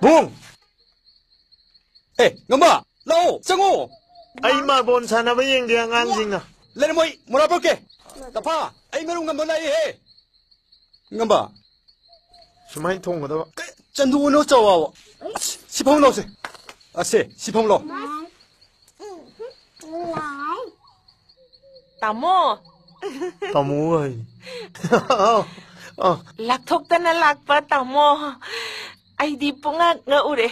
붕! 에, ngamba, lao, 짱오. Ay marbon sana ba yung diang anjing na? 레르모이, 뭐라 볼게. 다파, 아이 메롱 ngamba 나이 해. ngamba. Sumay tong ba? 짠도 너 짜와. 시펑 넣으세. 아세, 시펑 넣어. Tamo, Tamu ay. laktok ta na lakpa tamo. Ay di po nga ure.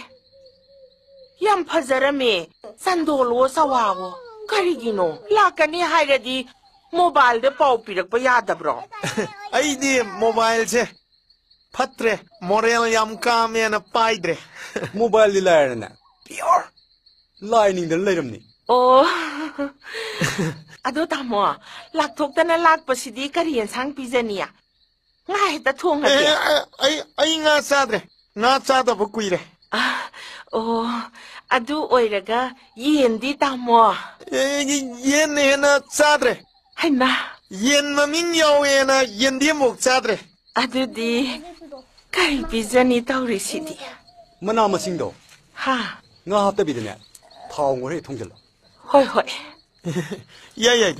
Yan pazarami, sandolo sa wawo. Karigino, lakani hayradi, mobile de pau pirak pa yada bro. Ay di mobile se. Patre, morel yam kame na paidre. 모바일 리라이나. Pure. 라이닝 들 레름니. Oh, ado tamo, laktok ta na lakpa sidi kariyan sang pizania. Ngay ta thong Eh, hati. ay nga sadre. Nga sada ba kuire? Oh, adu oiraga yendi tamo. Eh, yen na sadre. Hay na, Yen maming yaw na yen di mok sadre. adu di kari pizani tauri sidi. 머나 머싱도. Ha, nga 합답이드냐. 타옹을 해 통질러. hoi hoi. Yay.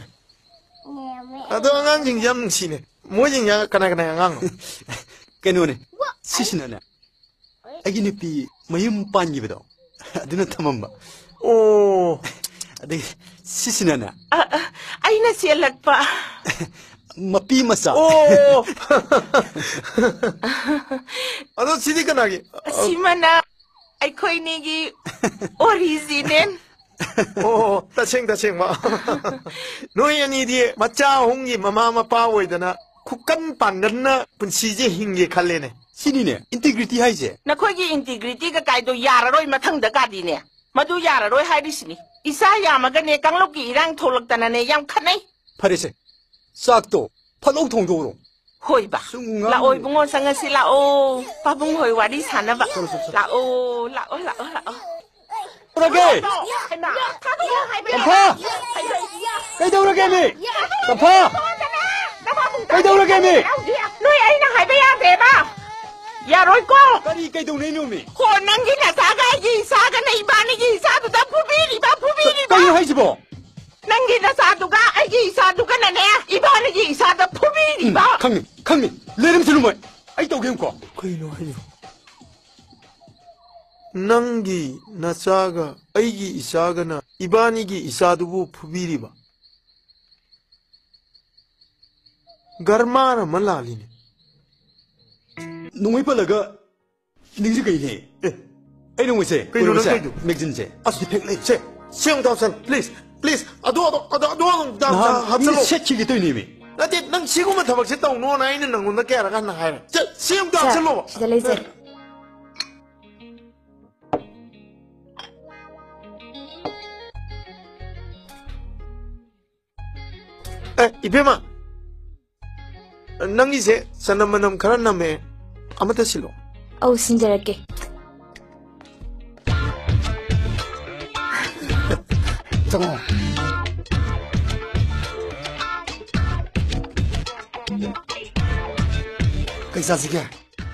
Ado ang anjing yam sine. Mo jing ya kana ang. 깨누네. 시시나네. 아기 늪이 마음 반기비도. 누나 탐험바. Oh. 아데 시시나네. Ay na siya lagpa. 마피 마사. Oh. Ado sidi kanagi. Simana, ay ko'y nigi orizinen. Oh, tacheng ma. No yan idi macha hongi mama mapawoy dana. Kukan pangan na punsije hingi kalene. 신이네. 인테그리티 하이제. Na ko'y integrity ka kaido yararoy matangda ka din eh. Madu yararoy harisini. Isa yamaga ne kang loki irang tolog tanane yam kanay. 파리세. 싹도 팔옥통도로. Hoy ba? Sunga. Laoy bungon sa nga sila o. Pabung hoy wari sana ba? Lao. 그러게. 덤파. cây đâu ra game 덤파. cây đâu ra game Nuôi ấy nó hay bây giờ thế ba? Dạ rồi cô. cây đâu này nuôi Cô năng cái là sao cái gì sao cái này ba này gì sao tụi ta phu bi ba. cây hay gì bộ Năng cái là sao tụi ta ấy gì sao tụi cái này nè. Ba này gì sao tụi phu bi ba. 강민 내름 쓰는 뭐야 아이 또 개운거 Kaino hayo. Nangi nasaga aigi isaga na ibanigi isadubu pubiriba. Garmana malalini. 농이 빨라가 닝지 cây này ấy 농이 세 cây nó cây 맥진제 Asipek se. Siyang tawsan, please. Ado 나 habsalo. 새끼게 또 이놈이 Nati nang siguman tabag si taong nuwa na inin nang una kaya rakan na kaya. Siyang tawsan. Sida laser. Ibema. Nang ise sa namanam karan na me amata silo. Oh, sinjarake. 정어 그이사지게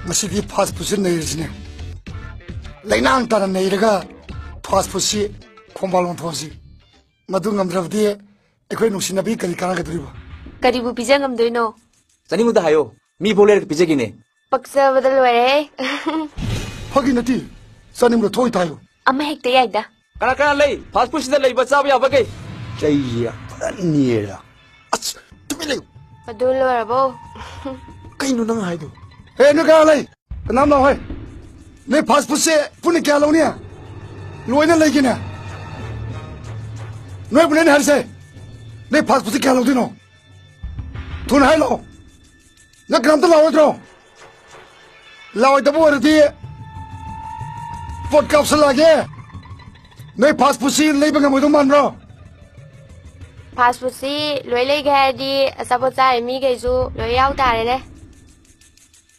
무시디 파스포시 내일지네 레이낭 따라 내일가 파스포시 콤발론 토시 마둥감드랍디 에코이 농신나비 그리 가나가드리고 Karibu pizza ngamdoino. Sanimuda hayo. Mi boler pizza gine. Paksa badal ware. 확인했디 싸님으로 토이 타요 Ama hekta yaida. Kana lay. Passport sida lay basa ba bagay. 짜이야 니에라 Ats, tumilay. Madul warabo. Kaino nang hayo. 에 누가 알아이 그남 나와이 내 파스포시 분이 깨알로니야 로이는 레기네 너희 분이 하리세 내 파스포시 깨알로디노 돈 하이로 나 그람도 나오더라 나오다 보르디 포트 값을라게 내 파스포시 레이방가 모두 만들어 Passport si loi lei ga di asapota mi ga su loi yau ta re ne.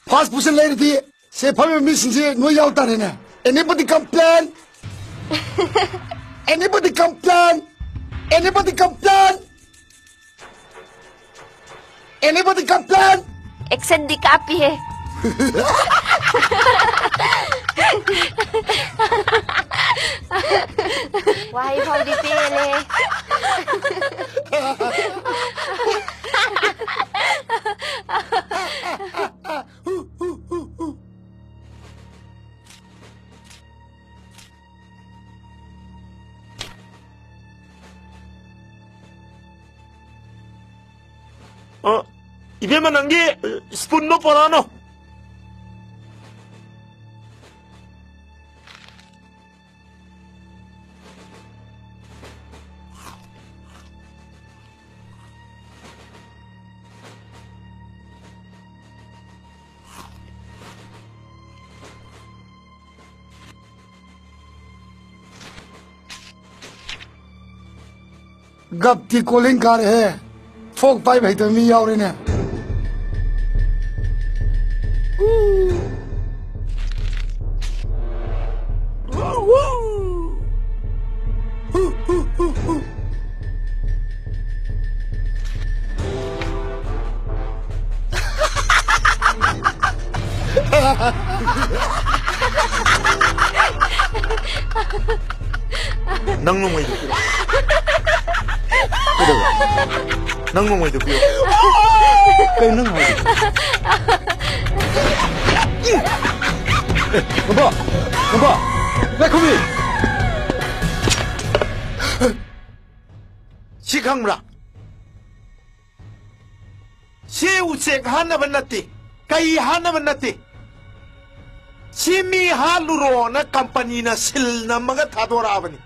파스포시 레이디 세 파면 미신지 너희 야웃다네 Anybody complain? Anybody complain? Anybody complain? Anybody complain? Action di kapi he. 와이 파우디 빼래. 입에만 한 게 스푼도 뻔하노. गप की calling कर है फोक पाई भाई तो मी और ने 낭농 왜 이렇게 낭농 왜 이렇게 끊는 거 넘봐 매콤이 시강무라 시우색 하나만 났디 까이 하나만 났디 시미 할루로나 컴퍼니나 실나마가 다 돌아버니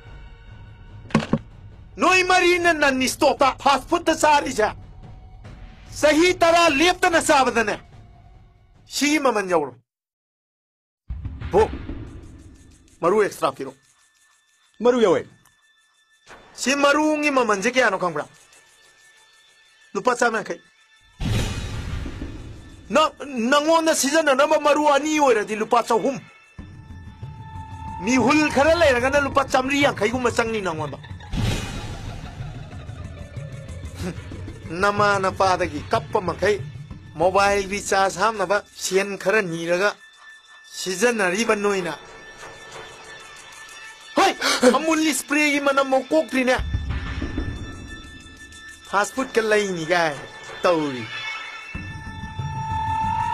너희 말이는 난 니스토타 파스포트 사리자 सही तरह लेपतना सावधान है शी ममन जाओ वो मरु एक्स्ट्रा फिरो मरु यावे शी मरुंगी ममन जे क्या नो कंबरा लुपा चामे कई नंगों न सीजन न मरु आनी हो रही लुपा चाहुम मिहुल खरा ले रहा ना लुपा चामरिया कई गुम संगनी नंगों बा नमा नपादगी कप मखै मोबाइल रिचार्ज हामनबा सेन खरा नीरगा सिजनरीबा नोइना होय अमूल स्प्रे की मनम कोक्ट्रिने फास्ट फूड का लैनी गाय तौरी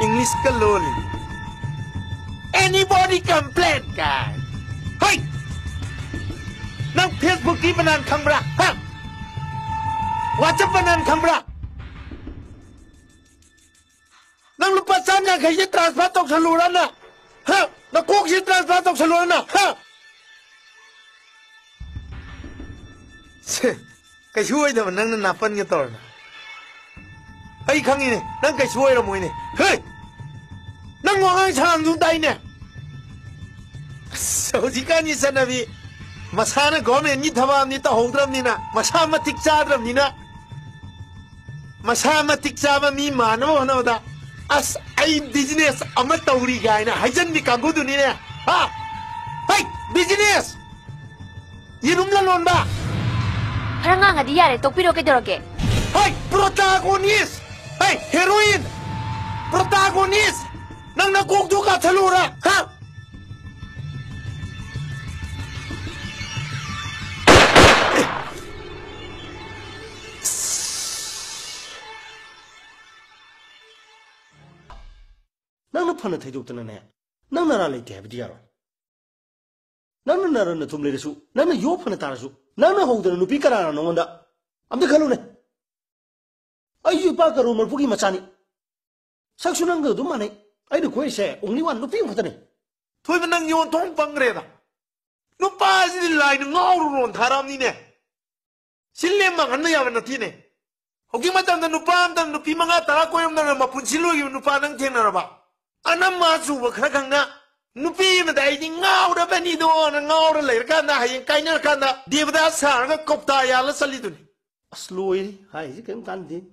इंग्लिश का लोली एनीबॉडी कंप्लेन गाय होय नंग फेसबुक की बनन खंबरा हा WhatsApp nan khambra nang lupa sana kay transfer tok sa luran na ha na kok si transfer tok sa luran na ha kay suway naman nang nanapan nga tor na ay khangi ne nang kay suway ramoy ne hey nang wangang sang dung tay ne so jika ni sanabi masana government ni thamam ni ta hodram ni na masama tik chadram ni na masama tik chama mi manamo hanoda as ai business ama tauri gaina hajan ni kagudu ni ne ha hey business yirum la lon ba haranga ngadi yare tokpiro ke doroke hey protagonist hey heroine protagonist nang nakuk du ka thalura ha nang na phana thai dok tana ne nang na ra lai te bi yaro nang na ra na thum le su nang na yo phana ta su nang na ho da nu pi kara na ngon da am de khalu ne ai yu pa karu mar pugi machani sak su nang ga du ma ne ai de khoi se only one nu pi phata ne thôi mà năng nhon thong băng rồi đó nó ba gì lại nó ngao rồi thằng ni nè xin lên mà hắn này vào nó thi nè học cái mà tao nó ba tao nó pi mà ngã tao coi em nó mà phun xin lỗi nó ba năng thiên nào ba anh em mà chú vào khắc khăng na nó pi mà đại đi ngao đó bên đi đó nó ngao đó lấy cái na hay cái nào cái na đi vào đó sáng cái cốc ta ya là sao đi tụi slowly hai ji kem kan din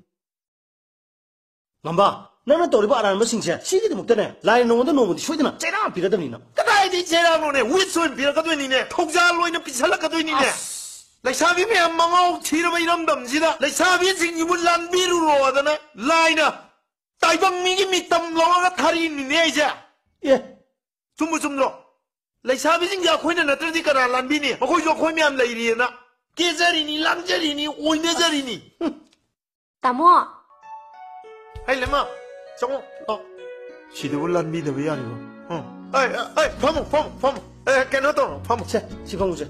ngamba nang na tori ba aran ma sing se si gi de muk ne lai no da no mo di shoi dina chai da pi ga da ni na cái này đi chơi nào nè uy xuân pi cái đôi ni nè thong gia lôi nó pi sao cái đôi ni nè lại sao biết mẹ mà ngao thì nó mới đâm đâm gì đó lại sao biếtสิ่งอยู่บนลานบิรูโรđóนะลายนะตายบังมีกี่มีตำล้อก็ทารีนี่เนี่ยจ้ะyeจุ่มจุ่มรอ lấy sao biết những khối này là tôi đi cả làm bi nè mà khối cho khối miam lấy đi nè kia giờ đi làm giờ đi ôi nè giờ đi Tamo, hay lắm à xong không chỉ được làm bi được bây giờ rồi ê phong cái nó to phong 자, 지방우제.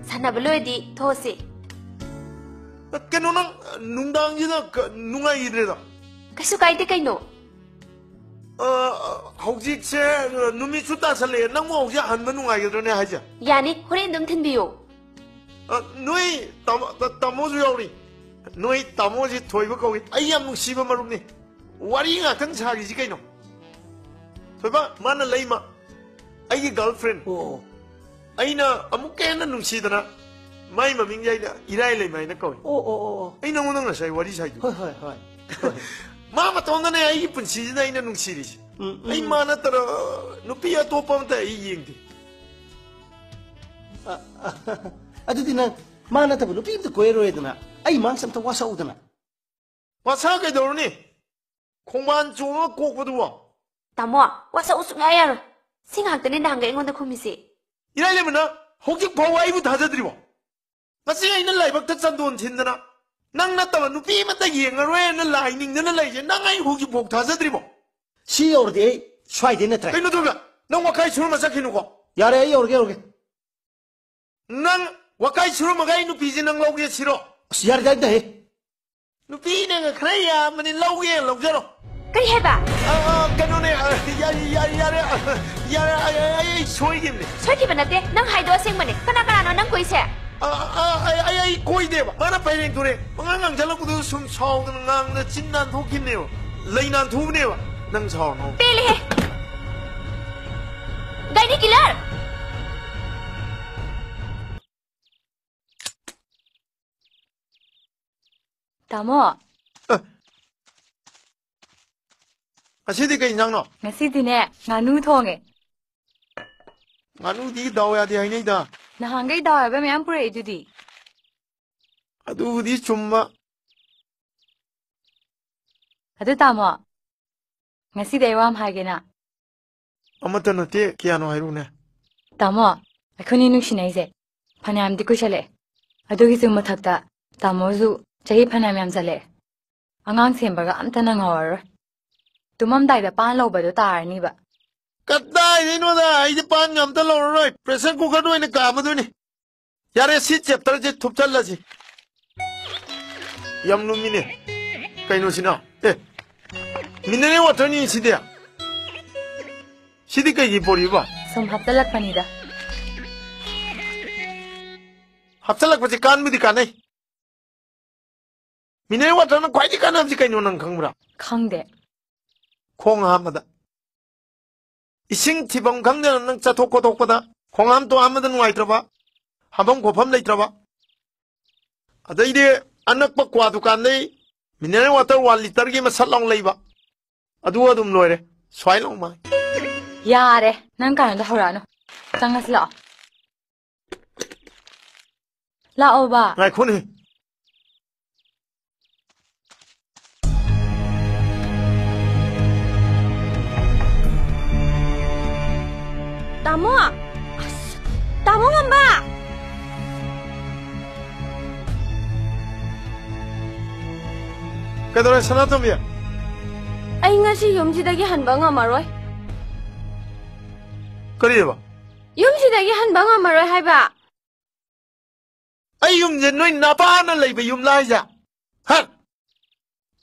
산나블로에 디 토시. cái nó nung đang như đó nung ai vậy đó Kasu kaite kaino. hꯧ직세 눈이 춥다 살래 낭모 혹시 한 번 누가 이러네 하자 Yani, 호렌 좀 텐비요. 너희 따모주 요리 너희 따모지 토이고 거기 아이암 씹어 말없니 와리가 경찰이지 그이노 저봐 만나 레이마 아이 걸프렌드 오. 아이나 아무개나 눈시더나 마이 마밍자이다 이라이 레이마이나 거기 오. 아이 너무 너무 사이 와리 사이도 허. 마마 돈다네 아이 이쁜 시즈나 이나 눈시리지 아이 마나 따라 누피야 또빠한테 이 얘기 아두디 난 마나 타고 루피도 고에로에드나. 아이 만삼타 와사우드나. 와사게 도르니 공만 좋아 꼭보도 와 Tamo, wasa usuk ngayar. Singak tani nangga ingon da kumisi. 이라려면 혹시 보와이부 다자들이고 마시가 있는 라이박 특산돈 진드나 낭 났다가 누피만 딱 이행을 라이닝 너는 라이제 낭아이 혹시 복 다자들이고 시어르디 슈아이데네 트레. 그이노 도가 낭 와카이 수로마 사키누고 야래 요르게. 낭 와카이 수로마 가이 누피지 낭 라우게 싫어 야르다이다 해. 누피는 그래야 만이 라우게 라우자로 Kari heba. 그노네 야래 소이겠네 Soki banate, nang haido sing mani. Kana no nang kuise. 아이 고이대봐 마나 파이랭 도래 엉앙앙 잘라고도 숨 차오드는 낭나 진난 도끼네요 레이난 도브네요 낭 차오노 Pili he. Gaini killer. Tamo, 아시디가 인장노 Ngasidiне, nganu thonge. 아누디 나와야 돼 아니다 Nahangai dawa ba mayam pure idudi. 아두디 좀마 Adu tamo. Ngasi dewam hagena. 아무튼 어때 기아노 하이루네 Tamo, akhuni nungshinaise. Phanam dikushale. Adugi sum mathakta. Tamozu chahi phanam yam chale. Angang sembaga amtana ngawar. Tumam dai da pan lo ba do tarni ba. 까다이노다 이제 반 염달 넣어라 프레셔 쿠커도 있는 까마더니 야래 시 챕터지 톱 잘라지 염놈이네 까이노시나 예 민네네 와터니 시대야 시디까 이 보리봐 Sum haptalak panida. 합살락 버지 깐무디 까네 민네네 와터는 과이지 까남지 까이노는 강무라 Khangde. 콩함마다 이싱 티봉 강내는 능자 독고다 공함 또 아무든 와 있더봐 한번 고밤 내 있더봐 아다 이래 안낙박 과도 간네 미네네 와터 완리 떨기 마살롱 레이바 아두와 둠 노래 스와이롱 마 Yare, nang kana da horano. Tangas la. La oba. 나이 코네 Tamo. Tamo ngamba. 그대로 사나tom이야 Ay ngasi yumsidagi hanba ngamaroi. 그래봐 Yumsidagi hanba ngamaroi haiba. 아이 юм제 너희 나빠는 레이바 юм라이자 한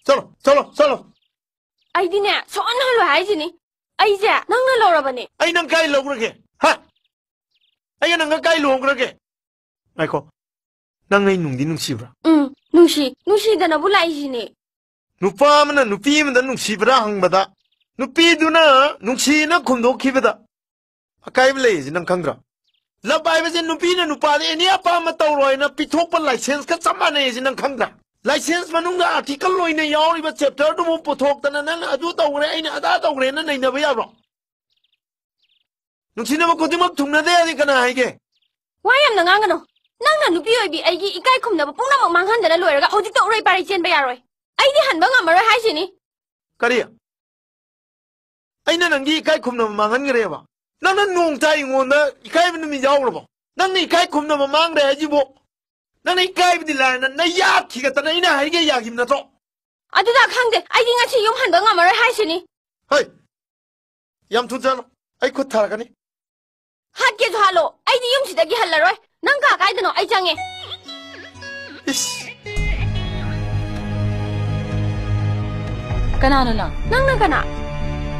솔로 Ay dine, soan halo haisini. Ay ja, nangna lorabani. 아이 난 가이 로 그러게 한 아이 난 가이 로 그러게 아이코 난 뭉디 뭉시브라 Nushi dana bulaisini. 누빠면 누피면 뭉시브라 항바다 누피두나 뭉시나 곰도키바다 아까이블레이지 난 강그라 라바이베지 누피나 누빠데 에니 아빠마 떠로이나 피톡파 라이센스 카 짬마네지 난 강그라 라이센스 마누가 아티클 로이네 야오리바 챕터도 못 포톡다나 난 아주 떠오래 아이나 아다 떠오래나 내나바 야브로 뭉시나 뭐 고디마 퉁나데야 니까나 이게 Wayam na ngangano. Nangna nupi oibi aigi ikai khumna ba pungna mak manghan dana loiraga hojik to urei pari chen ba yaroi. Ai di hanba ngamaroi haisini. 까리야 아이나 난기 이까이 쿰나 망한 거래봐 나는 농타이 원다 이카이는 미 야오르보 나는 이카이 콤나 망래 해지보 나는 이카이디 라나 나 야키가 따나 이나 하이게 야김나 또 아두다 강데 아이디 같이 용 한번 가마를 하시니 하이 얌투잖아 아이 코 타라가니 핫게도 할로 아이디 용시다기 할라로이 난가 가이드노 아이장에 이씨 Kanano na? 낭낭 가나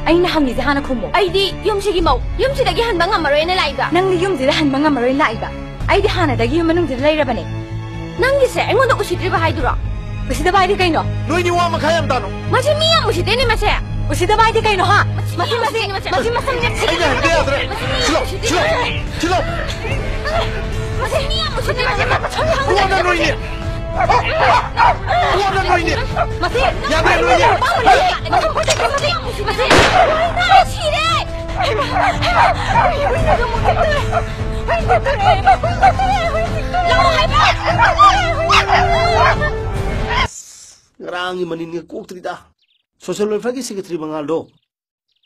Ay nahangisi hana kumo. 아이디 용시기 모 용시다기 한번 가마로이 라이가 Nang ni yung dila han mga maroy na iba. Ay di hana dagi yung manong dila ira bane. 낭기세 앵원도 우시드리바 하이드로 Usida ba di kayo no? 너희니 와마 가얌 다노 마치 미야 우시드니 마세 Usida ba di kayo no ha? 마치 마삼냐 아이가 안 돼야 돼 실로 마치 미야 우시드니 마세 우와나 너희니 우와나 너희니 마세 야배 너희니 마세 나를 치래 우리가 좀 ngarang manin nga kok trida social welfare ki secretary bangal do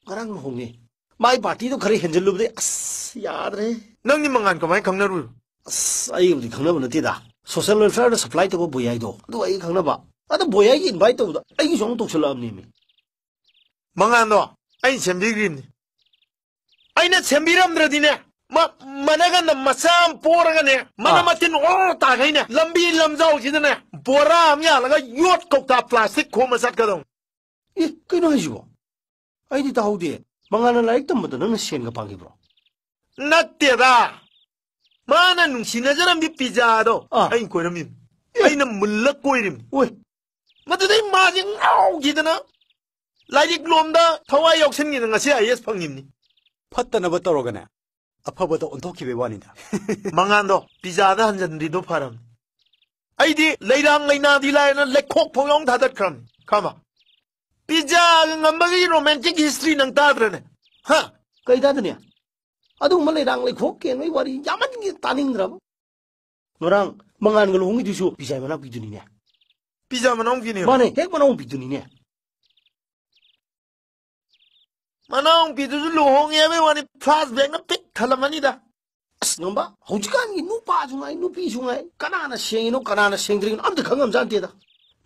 ngarang hongi mai party to khari henjel lubde as yaad re 너희 망한 거 많이 강나루 as ai udi khangna ban ti da social welfare da supply to boyai do do ai khangna ba ada boyai ki invite to da ai ki jong to chala amni mi 망한도 아이 쳔비그림니 아이나 쳔비람들어디네 만나가 나 마삼 보라가네 만나 맞진 오 따가이네 람비 람자오지네 보라 암야라가 요트 kokta 플라스틱 코마삭가동 e kaino hai jibo ai di ta haude mangana like tam da na shen ga pangi bro 나때다 마나 눅시나저람 미피자도 아이 고이름임 아이는 물러 고이름 oi 마드데이 마지 나오기드나 라이직 롬다 타와 역생기는 것이 아이에스 펑님니 팠다나버 떨어가네. 아파보다 온토키베 와니다. 망한도 비자다 한잔 리도 파람 아이디 레이랑 레이나디 라이나 레콕 포용 다들 가마 비자 ngambagi romantic history nang tadrene ha kai da ne adu malai rang lai khok ken mai wari yaman gi taning dra norang mangan galo hungi disu bijai mana biduni ne 비자 만ong 기니 mane hek mana biduni ne 만ong 비두주 로홍예베 와니 플라스 백나 픽 탈라마니다 ngamba haujikan gi nu pa jungai nu pi jungai kanana sengino kanana sengdring am da khangam jan te da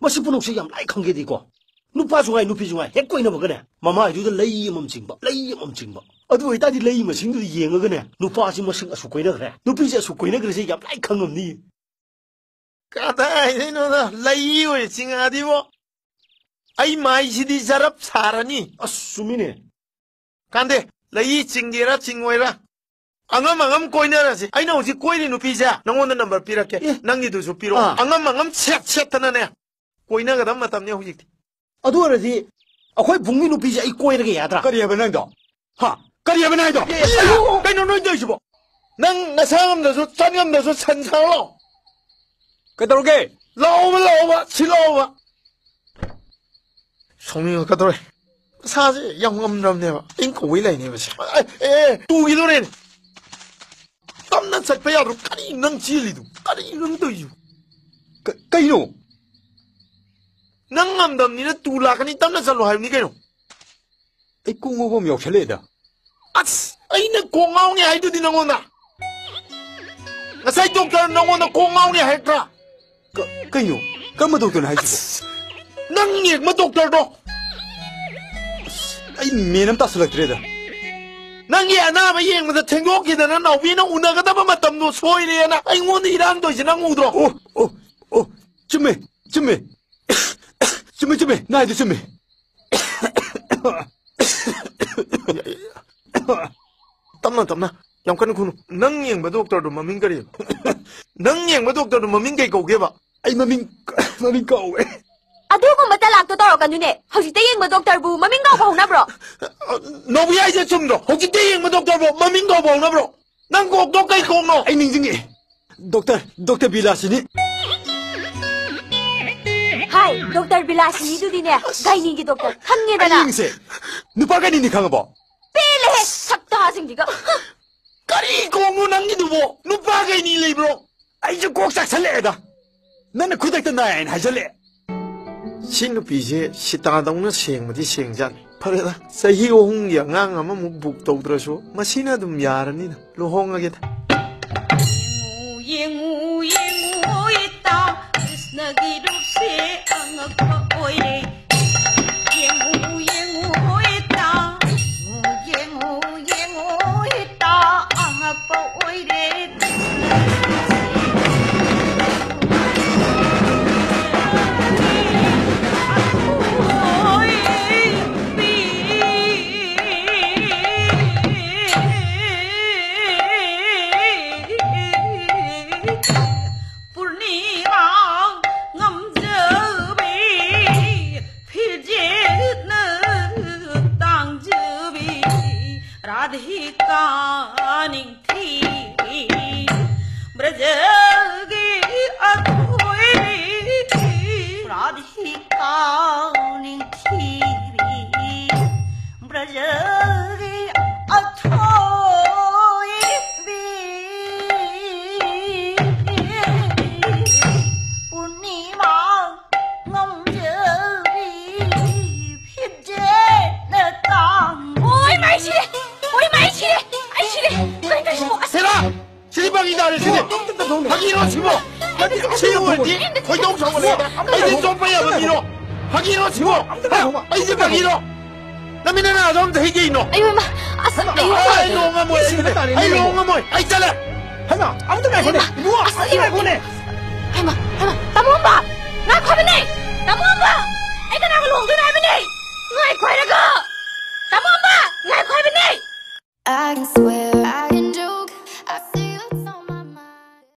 masi punuk se yam lai khangge di ko nu pa jungai nu pi jungai hek ko ina bagane mama ai du da lei mom jingba adu ai ta di lei ma sing du yenga gane nu pa si ma sing asu koina gre nu pi se asu koina gre se yam lai khangam ni 까다이 너나 라이오에 징아디보 아이 마이시디 자랍 사라니 asumine 간데 라이 징게라 징웨라 앙암 꼬이나라지 아이 나 오지 꼬이리 누피자 너오는 넘버 삐라케 낭니도 주 삐로 앙암 쳇쳇타나네 꼬이나가 담 마탐네 후직티 adu ara di akhoi bungmi nu pi se ai koi ra ge yadra 까리야베 나이도. 하, 까리야베 나이도. 까이노 노이도시보 낭 나상암다서 짠암다서 산상로 까다로게. 라오마 치라오마 송이가 까다로게 사지 영암람네바 인코 위라이네바시 뚜기도네 땀난 살빼야로 까리 능 지리도 까리 능도유 까이노. 낭암담니는 뚜라가니 땀난 살로 하요니 개노 이 꿍오범 역설레다. 아스 아이는 공아오니 하이드디 능오나 나사이 독터 능오나 공아오니 하이드라 까이노. 까마도도는 하이지고. 낭이 뭐 독터도 아이 메남 따슬락드레다. 낭이 아나마 이행마다 탱고기다나 나위는 우나가다바 마땀노 소이리야나 아이고는 이란도 이제 낭 우드로 쯤에. 나이도 쯤에. 땀나 영칸 군우 낭 이행마 독터도 마민가리 낭 이행마 독터도 마민가이 고게바 아이 마민 까오에. 아두고 마탈락도 떨어가누네 허지때 잉마 독터부 마민가 보나브로 너비야 이제 좀더 혹시 때 이행마 독터도 마민가 보나브로 낭고 독가이 공노 아이 닝징이. 독터 빌라시니. 하이 독터 빌라시니 두디네 가이니기 독터 함게다나 아이 잉세. 누빠가니니 강아봐. 뺄레 삭도 하승기가 까리 공노 낭기도 뭐 누빠가이 니 레이브로 아이 좀 꼭싹 살래다. 나는 구닥던 나인 하절래. 신누피제 시땅아동는 시행무디 시행잔 파레다 사히 오홍 양앙 아마 뭐 북도더라쇼 마시나 좀 야라니나 로홍하게다 잉우 있다 크리스나 기록세 앙악바 오이레 잉우 있다 잉우 있다 앙악바 오이레 I can swear